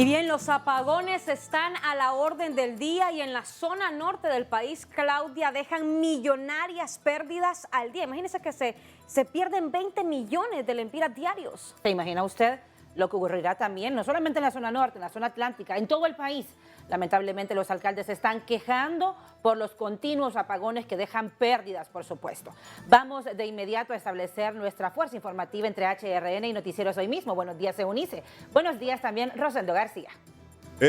Y bien, los apagones están a la orden del día y en la zona norte del país, Claudia, dejan millonarias pérdidas al día. Imagínense que se pierden 20 millones de lempiras diarios. ¿Se imagina usted lo que ocurrirá también, no solamente en la zona norte, en la zona atlántica, en todo el país? Lamentablemente los alcaldes se están quejando por los continuos apagones que dejan pérdidas, por supuesto. Vamos de inmediato a establecer nuestra fuerza informativa entre HRN y Noticieros Hoy Mismo. Buenos días, Eunice. Buenos días también, Rosendo García.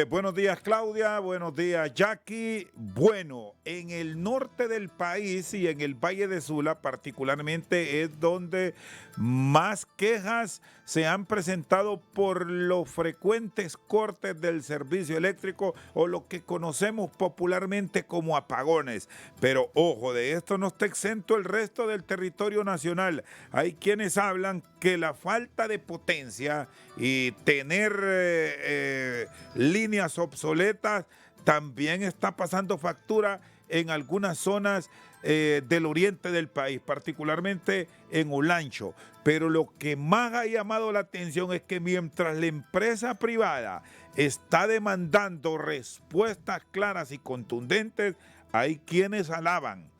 Buenos días, Claudia. Buenos días, Jackie. Bueno, en el norte del país y en el Valle de Sula particularmente es donde más quejas se han presentado por los frecuentes cortes del servicio eléctrico o lo que conocemos popularmente como apagones. Pero ojo, de esto no está exento el resto del territorio nacional. Hay quienes hablan que la falta de potencia y tener líneas obsoletas también está pasando factura en algunas zonas del oriente del país, particularmente en Olancho. Pero lo que más ha llamado la atención es que mientras la empresa privada está demandando respuestas claras y contundentes, hay quienes alaban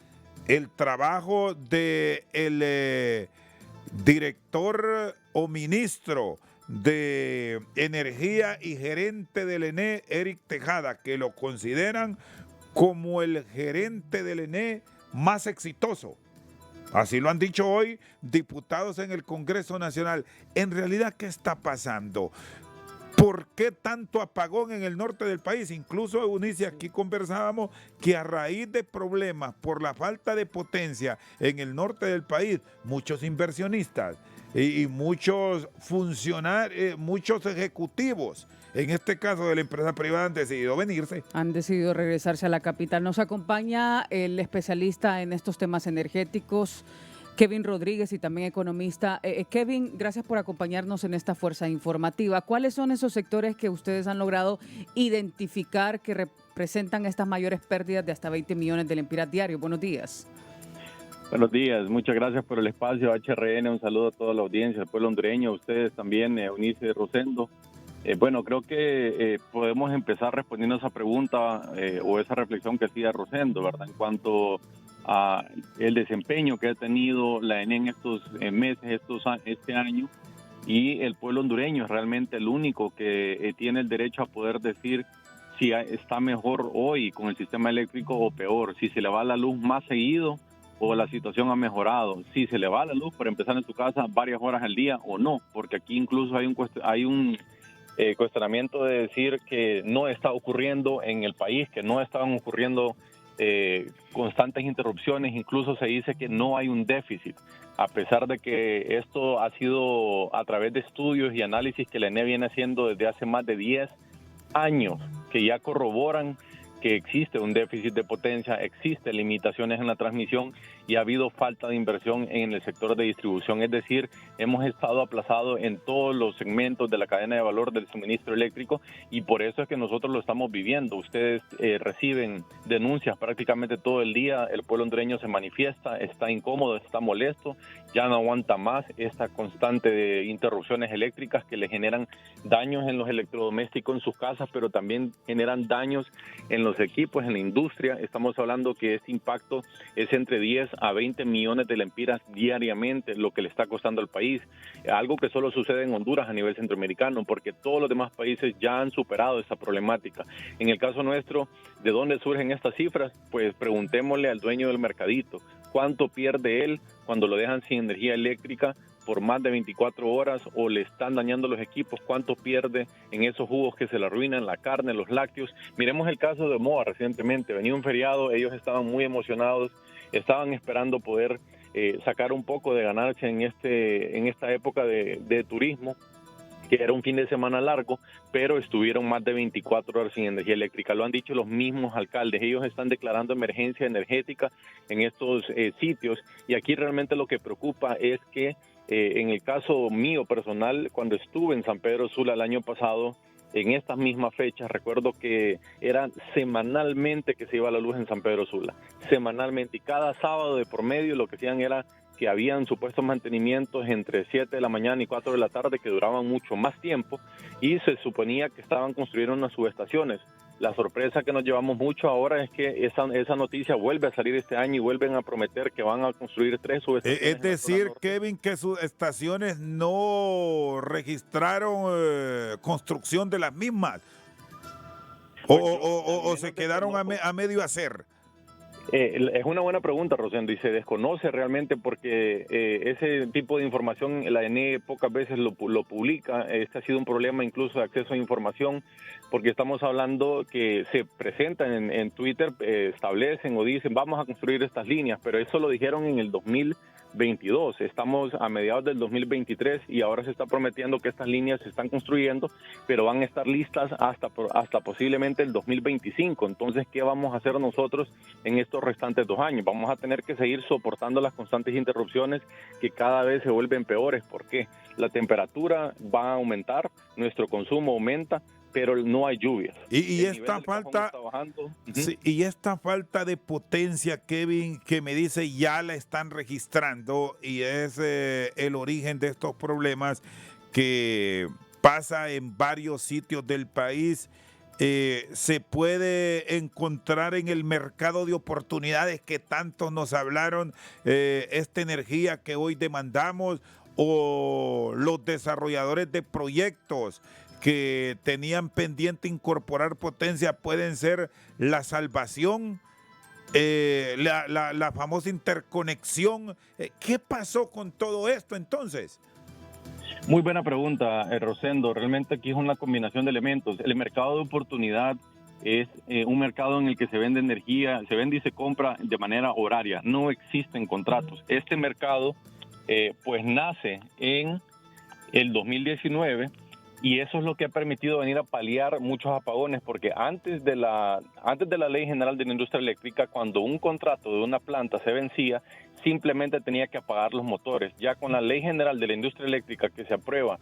el trabajo del director o ministro de Energía y gerente del ENE, Eric Tejada, que lo consideran como el gerente del ENE más exitoso. Así lo han dicho hoy diputados en el Congreso Nacional. En realidad, ¿qué está pasando? ¿Por qué tanto apagón en el norte del país? Incluso, Eunice, aquí conversábamos que a raíz de problemas por la falta de potencia en el norte del país, muchos inversionistas y muchos funcionarios, muchos ejecutivos, en este caso de la empresa privada, han decidido venirse. Han decidido regresarse a la capital. Nos acompaña el especialista en estos temas energéticos, Kevin Rodríguez, y también economista. Kevin, gracias por acompañarnos en esta fuerza informativa. ¿Cuáles son esos sectores que ustedes han logrado identificar que representan estas mayores pérdidas de hasta 20 millones de lempiras diarios? Buenos días. Buenos días, muchas gracias por el espacio HRN, un saludo a toda la audiencia, al pueblo hondureño, a ustedes también, Eunice y Rosendo. Bueno, creo que podemos empezar respondiendo a esa pregunta o esa reflexión que hacía Rosendo, ¿verdad? En cuanto a el desempeño que ha tenido la ENE en estos meses, este año, y el pueblo hondureño es realmente el único que tiene el derecho a poder decir si está mejor hoy con el sistema eléctrico o peor, si se le va la luz más seguido o la situación ha mejorado, si se le va la luz por empezar en su casa varias horas al día o no, porque aquí incluso hay un cuestionamiento de decir que no está ocurriendo en el país, que no estaban ocurriendo constantes interrupciones, incluso se dice que no hay un déficit, a pesar de que esto ha sido a través de estudios y análisis que la ENE viene haciendo desde hace más de 10 años, que ya corroboran que existe un déficit de potencia, existen limitaciones en la transmisión y ha habido falta de inversión en el sector de distribución. Es decir, hemos estado aplazados en todos los segmentos de la cadena de valor del suministro eléctrico y por eso es que nosotros lo estamos viviendo. Ustedes reciben denuncias prácticamente todo el día, el pueblo hondureño se manifiesta, está incómodo, está molesto, ya no aguanta más esta constante de interrupciones eléctricas que le generan daños en los electrodomésticos en sus casas, pero también generan daños en los equipos, en la industria. Estamos hablando que este impacto es entre 10 a 20 millones de lempiras diariamente, lo que le está costando al país, algo que solo sucede en Honduras a nivel centroamericano, porque todos los demás países ya han superado esa problemática. En el caso nuestro, ¿de dónde surgen estas cifras? Pues preguntémosle al dueño del mercadito, ¿cuánto pierde él cuando lo dejan sin energía eléctrica por más de 24 horas o le están dañando los equipos? ¿Cuánto pierde en esos jugos que se le arruinan, la carne, los lácteos? Miremos el caso de Moa recientemente, venía un feriado, ellos estaban muy emocionados, estaban esperando poder sacar un poco de ganancia en esta época de turismo, que era un fin de semana largo, pero estuvieron más de 24 horas sin energía eléctrica. Lo han dicho los mismos alcaldes, ellos están declarando emergencia energética en estos sitios y aquí realmente lo que preocupa es que en el caso mío personal, cuando estuve en San Pedro Sula el año pasado, en estas mismas fechas, recuerdo que era semanalmente que se iba la luz en San Pedro Sula, semanalmente, y cada sábado de por medio lo que hacían era que habían supuestos mantenimientos entre 7 de la mañana y 4 de la tarde que duraban mucho más tiempo y se suponía que estaban construyendo unas subestaciones. La sorpresa que nos llevamos mucho ahora es que esa noticia vuelve a salir este año y vuelven a prometer que van a construir 3 subestaciones. Es decir, Kevin, que sus estaciones no registraron construcción de las mismas o se quedaron a medio hacer. Es una buena pregunta, Rosendo, y se desconoce realmente porque ese tipo de información la ENE pocas veces lo publica. Este ha sido un problema incluso de acceso a información, porque estamos hablando que se presentan en Twitter, establecen o dicen vamos a construir estas líneas, pero eso lo dijeron en el 2022. Estamos a mediados del 2023 y ahora se está prometiendo que estas líneas se están construyendo, pero van a estar listas hasta posiblemente el 2025. Entonces, ¿qué vamos a hacer nosotros en estos restantes 2 años? Vamos a tener que seguir soportando las constantes interrupciones que cada vez se vuelven peores. ¿Por qué? La temperatura va a aumentar, nuestro consumo aumenta, pero no hay lluvias. Y esta falta, sí, y esta falta de potencia, Kevin, que me dice ya la están registrando y es el origen de estos problemas que pasa en varios sitios del país. Se puede encontrar en el mercado de oportunidades que tantos nos hablaron, esta energía que hoy demandamos, o los desarrolladores de proyectos que tenían pendiente incorporar potencia pueden ser la salvación, la famosa interconexión. ¿Qué pasó con todo esto entonces? Muy buena pregunta, Rosendo. Realmente aquí es una combinación de elementos. El mercado de oportunidad es un mercado en el que se vende energía, se vende y se compra de manera horaria. No existen contratos. Este mercado pues nace en el 2019 y eso es lo que ha permitido venir a paliar muchos apagones, porque antes de la Ley General de la Industria Eléctrica, cuando un contrato de una planta se vencía, simplemente tenía que apagar los motores. Ya con la Ley General de la Industria Eléctrica que se aprueba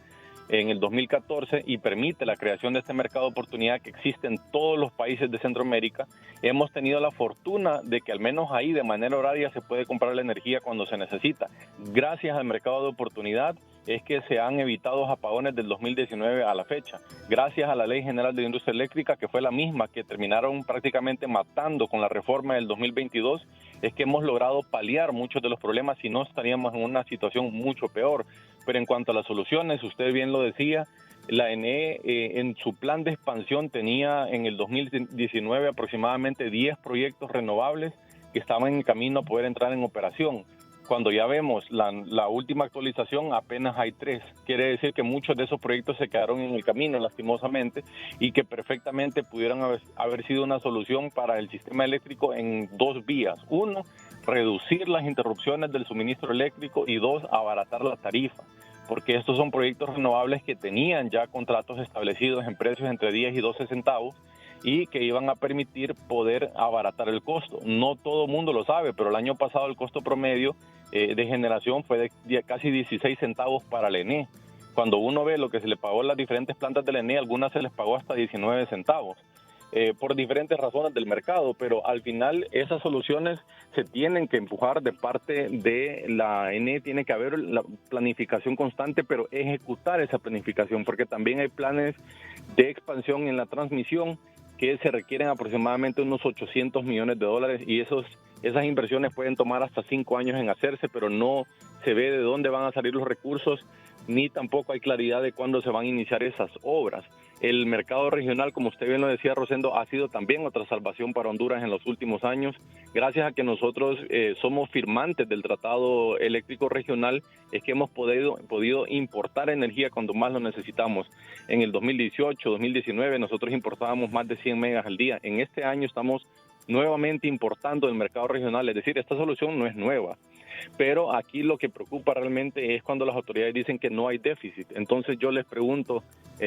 en el 2014 y permite la creación de este mercado de oportunidad que existe en todos los países de Centroamérica, hemos tenido la fortuna de que al menos ahí de manera horaria se puede comprar la energía cuando se necesita. Gracias al mercado de oportunidad es que se han evitado apagones del 2019 a la fecha. Gracias a la Ley General de la Industria Eléctrica, que fue la misma que terminaron prácticamente matando con la reforma del 2022, es que hemos logrado paliar muchos de los problemas, si no estaríamos en una situación mucho peor. Pero en cuanto a las soluciones, usted bien lo decía, la ENE en su plan de expansión tenía en el 2019 aproximadamente 10 proyectos renovables que estaban en camino a poder entrar en operación. Cuando ya vemos la última actualización, apenas hay 3. Quiere decir que muchos de esos proyectos se quedaron en el camino, lastimosamente, y que perfectamente pudieran haber sido una solución para el sistema eléctrico en 2 vías. 1, reducir las interrupciones del suministro eléctrico, y 2, abaratar la tarifa, porque estos son proyectos renovables que tenían ya contratos establecidos en precios entre 10 y 12 centavos, y que iban a permitir poder abaratar el costo. No todo el mundo lo sabe, pero el año pasado el costo promedio de generación fue de casi 16 centavos para la ENE. Cuando uno ve lo que se le pagó a las diferentes plantas de la ENE, algunas se les pagó hasta 19 centavos. Por diferentes razones del mercado, pero al final esas soluciones se tienen que empujar de parte de la ENE. Tiene que haber la planificación constante, pero ejecutar esa planificación, porque también hay planes de expansión en la transmisión que se requieren aproximadamente unos 800 millones de dólares, y esas inversiones pueden tomar hasta 5 años en hacerse, pero no se ve de dónde van a salir los recursos, ni tampoco hay claridad de cuándo se van a iniciar esas obras. El mercado regional, como usted bien lo decía, Rosendo, ha sido también otra salvación para Honduras en los últimos años. Gracias a que nosotros somos firmantes del Tratado Eléctrico Regional, es que hemos podido importar energía cuando más lo necesitamos. En el 2018, 2019, nosotros importábamos más de 100 megas al día. En este año estamos nuevamente importando del mercado regional, es decir, esta solución no es nueva. Pero aquí lo que preocupa realmente es cuando las autoridades dicen que no hay déficit. Entonces yo les pregunto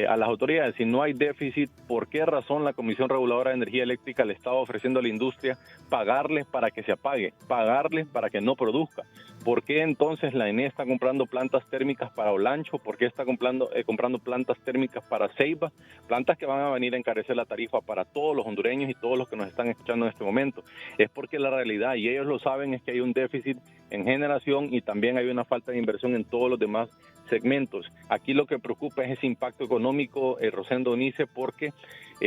a las autoridades, si no hay déficit, ¿por qué razón la Comisión Reguladora de Energía Eléctrica le estaba ofreciendo a la industria pagarles para que se apague, pagarles para que no produzca? ¿Por qué entonces la ENE está comprando plantas térmicas para Olancho? ¿Por qué está comprando plantas térmicas para Ceiba? Plantas que van a venir a encarecer la tarifa para todos los hondureños y todos los que nos están escuchando en este momento. Es porque la realidad, y ellos lo saben, es que hay un déficit en generación y también hay una falta de inversión en todos los demás segmentos. Aquí lo que preocupa es ese impacto económico, Rosendo, Eunice, porque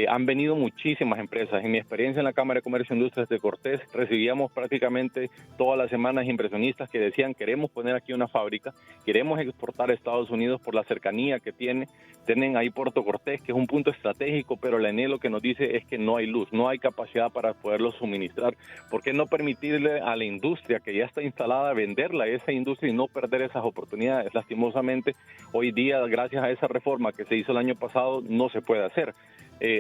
han venido muchísimas empresas. En mi experiencia en la Cámara de Comercio e Industrias de Cortés, recibíamos prácticamente todas las semanas inversionistas que decían: queremos poner aquí una fábrica, queremos exportar a Estados Unidos por la cercanía que tienen ahí Puerto Cortés, que es un punto estratégico, pero la ENE lo que nos dice es que no hay luz, no hay capacidad para poderlo suministrar. ¿Por qué no permitirle a la industria que ya está instalada venderla a esa industria y no perder esas oportunidades? Lastimosamente, hoy día, gracias a esa reforma que se hizo el año pasado, no se puede hacer.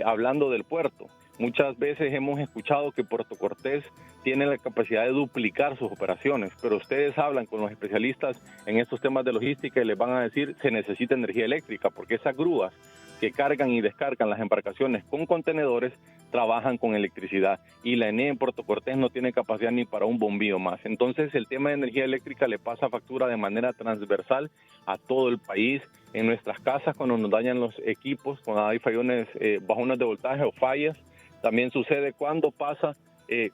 Hablando del puerto, muchas veces hemos escuchado que Puerto Cortés tiene la capacidad de duplicar sus operaciones, pero ustedes hablan con los especialistas en estos temas de logística y les van a decir: se necesita energía eléctrica, porque esas grúas que cargan y descargan las embarcaciones con contenedores trabajan con electricidad y la ENE en Puerto Cortés no tiene capacidad ni para un bombillo más. Entonces el tema de energía eléctrica le pasa factura de manera transversal a todo el país. En nuestras casas, cuando nos dañan los equipos, cuando hay fallones, bajones de voltaje o fallas, también sucede cuando pasa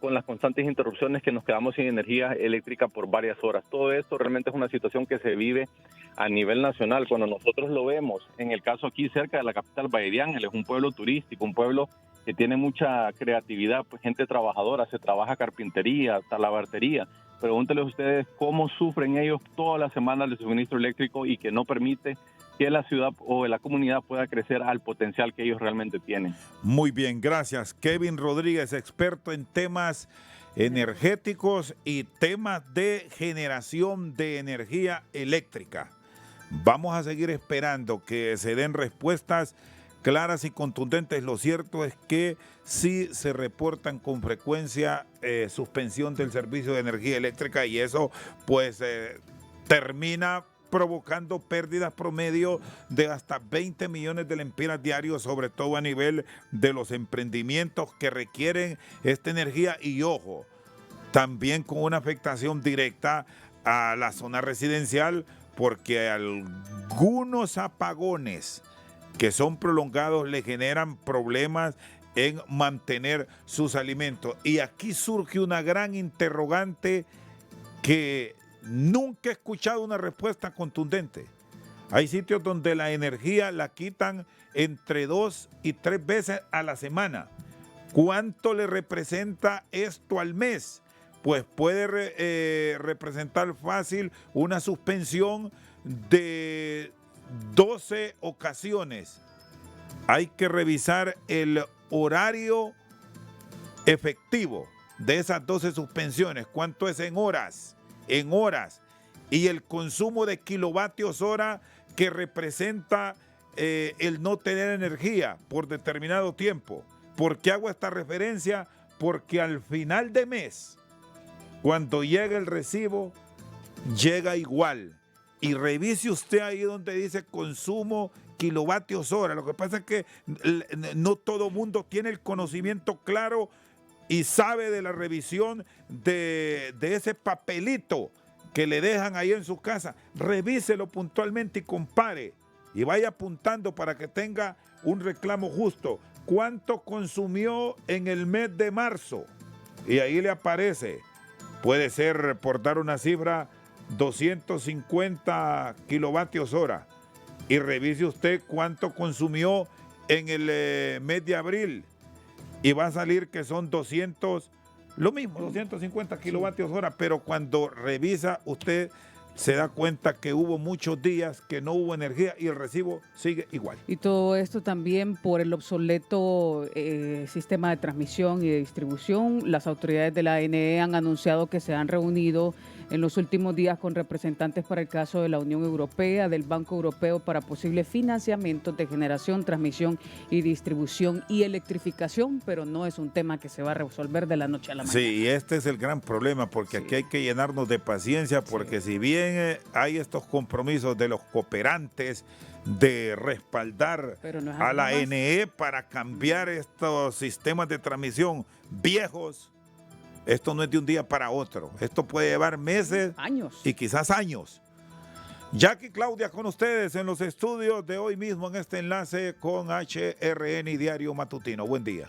con las constantes interrupciones que nos quedamos sin energía eléctrica por varias horas. Todo esto realmente es una situación que se vive a nivel nacional. Cuando nosotros lo vemos, en el caso aquí cerca de la capital, Valle de Ángeles, es un pueblo turístico, un pueblo que tiene mucha creatividad, pues gente trabajadora, se trabaja carpintería, talabartería. Pregúntenles ustedes cómo sufren ellos todas las semanas de suministro eléctrico y que no permite que la ciudad o la comunidad pueda crecer al potencial que ellos realmente tienen. Muy bien, gracias. Kevin Rodríguez, experto en temas energéticos y temas de generación de energía eléctrica. Vamos a seguir esperando que se den respuestas claras y contundentes. Lo cierto es que sí se reportan con frecuencia suspensión del servicio de energía eléctrica y eso pues termina provocando pérdidas promedio de hasta 20 millones de lempiras diarios, sobre todo a nivel de los emprendimientos que requieren esta energía y, ojo, también con una afectación directa a la zona residencial, porque algunos apagones que son prolongados le generan problemas en mantener sus alimentos. Y aquí surge una gran interrogante que nunca he escuchado una respuesta contundente. Hay sitios donde la energía la quitan entre 2 y 3 veces a la semana. ¿Cuánto le representa esto al mes? Pues puede representar fácil una suspensión de 12 ocasiones. Hay que revisar el horario efectivo de esas 12 suspensiones. ¿Cuánto es en horas? Y el consumo de kilovatios hora que representa el no tener energía por determinado tiempo. ¿Por qué hago esta referencia? Porque al final de mes, cuando llega el recibo, llega igual. Y revise usted ahí donde dice consumo kilovatios hora. Lo que pasa es que no todo mundo tiene el conocimiento claro y sabe de la revisión de ese papelito que le dejan ahí en su casa. Revíselo puntualmente y compare. Y vaya apuntando para que tenga un reclamo justo. ¿Cuánto consumió en el mes de marzo? Y ahí le aparece. Puede ser, por dar una cifra, 250 kilovatios hora. Y revise usted cuánto consumió en el mes de abril. Y va a salir que son 250 kilovatios hora, pero cuando revisa usted se da cuenta que hubo muchos días que no hubo energía y el recibo sigue igual. Y todo esto también por el obsoleto sistema de transmisión y de distribución. Las autoridades de la ANE han anunciado que se han reunido en los últimos días con representantes para el caso de la Unión Europea, del Banco Europeo para posibles financiamientos de generación, transmisión y distribución y electrificación, pero no es un tema que se va a resolver de la noche a la mañana. Sí, y este es el gran problema, porque aquí hay que llenarnos de paciencia, porque si bien hay estos compromisos de los cooperantes de respaldar a la ANE para cambiar estos sistemas de transmisión viejos, esto no es de un día para otro. Esto puede llevar meses, años y quizás años. Jackie, Claudia, con ustedes en los estudios de hoy mismo en este enlace con HRN y Diario Matutino. Buen día.